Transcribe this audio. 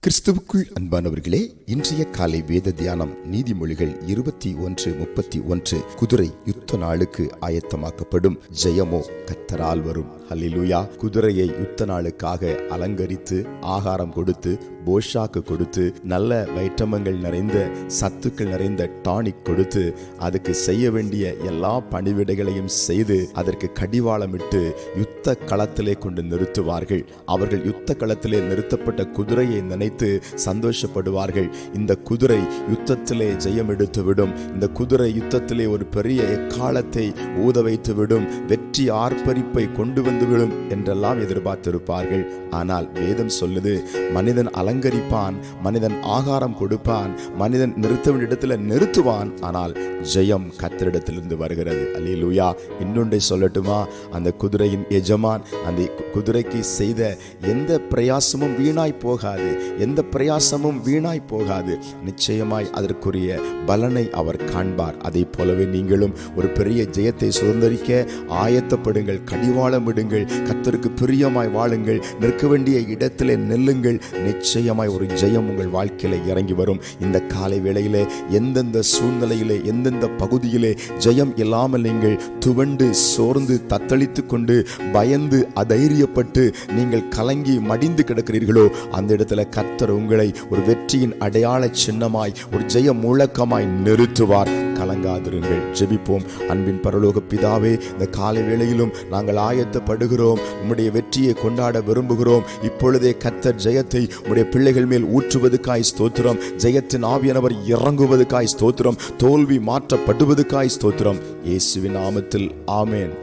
கிறிஸ்துவுக்குள் அன்பானவர்களே, இன்றைய காலை வேத தியானம் நீதிமொழிகள் 21:31. குதிரை யுத்த நாளுக்கு ஆயத்தமாக்கப்படும், ஜெயமோ கர்த்தரால் வரும். ஹல்லேலூயா. குதிரையை யுத்த நாளுக்காக அலங்கரித்து ஆகாரம் கொடுத்து போஷாக்கு கொடுத்து நல்ல வைட்டமின்கள் நிறைந்த சத்துக்கள் நிறைந்த டானிக் கொடுத்து அதுக்கு செய்ய வேண்டிய எல்லா பணிவிடைகளையும் செய்து அதற்கு கடிவாளமிட்டு யுத்த களத்திலே கொண்டு நிறுத்துவார்கள். அவர்கள் யுத்த களத்திலே நிறுத்தப்பட்ட குதிரையை நினைத்து சந்தோஷப்படுவார்கள். இந்த குதிரை யுத்தத்திலே ஜெயம் எடுத்துவிடும், இந்த குதிரை யுத்தத்திலே ஒரு பெரிய எக்காலத்தை ஊத வைத்துவிடும், வெற்றி ஆர்ப்பரிப்பை கொண்டு வந்துவிடும் என்றெல்லாம் எதிர்பார்த்திருப்பார்கள். ஆனால் வேதம் சொல்லுது, மனிதன் அலங்கரிப்பான், மனிதன் ஆகாரம் கொடுப்பான், மனிதன் நிறுத்த வேண்டிய இடத்துல நிறுத்துவான், ஆனால் ஜெயம் கர்த்தரிடத்திலிருந்து வருகிறது. அல்லேலூயா. இன்னொன்றை சொல்லட்டுமா? அந்த குதிரையின் எஜமான் அந்த குதிரைக்கு செய்த எந்த பிரயாசமும் வீணாய் போகாது, எந்த பிரயாசமும் வீணாய் போகாது. நிச்சயமாய் அதற்குரிய பலனை அவர் காண்பார். அதை போலவே நீங்களும் ஒரு பெரிய ஜெயத்தை சுதந்திரிக்க ஆயத்தப்படுங்கள், கடிவாளமிடுங்கள், கர்த்தருக்கு பிரியமாய் வாழுங்கள், நிற்க வேண்டிய இடத்திலே நெல்லுங்கள். நிச்சயமாய் ஒரு ஜெயம் உங்கள் வாழ்க்கையில இறங்கி வரும். இந்த காலை வேளையிலே எந்தெந்த சூழ்நிலையிலே எந்தெந்த பகுதியிலே ஜெயம் இல்லாமல் நீங்கள் துவண்டு சோர்ந்து தத்தளித்து கொண்டு பயந்து அதைரியப்பட்டு நீங்கள் கலங்கி மடிந்து கிடக்கிறீர்களோ, அந்த இடத்துல கர்த்தர் உங்களை ஒரு வெற்றியின் அடையாள சின்னமாய் ஒரு ஜெய முழக்கமாய் நிறுத்துவார். கலங்காதிருங்கள். ஜெபிப்போம். அன்பின் பரலோக பிதாவே, இந்த காலை வேளையிலும் நாங்கள் ஆயத்தப்படுகிறோம், உம்முடைய வெற்றியை கொண்டாட விரும்புகிறோம். இப்பொழுதே கர்த்தர் ஜெயத்தை உம்முடைய பிள்ளைகள் மேல் ஊற்றுவதற்காய் ஸ்தோத்திரம். ஜெயத்தின் ஆவியானவர் இறங்குவதற்காய் ஸ்தோத்திரம். தோல்வி மாற்றப்படுவதற்காய் ஸ்தோத்திரம். இயேசுவின் நாமத்தில் ஆமென்.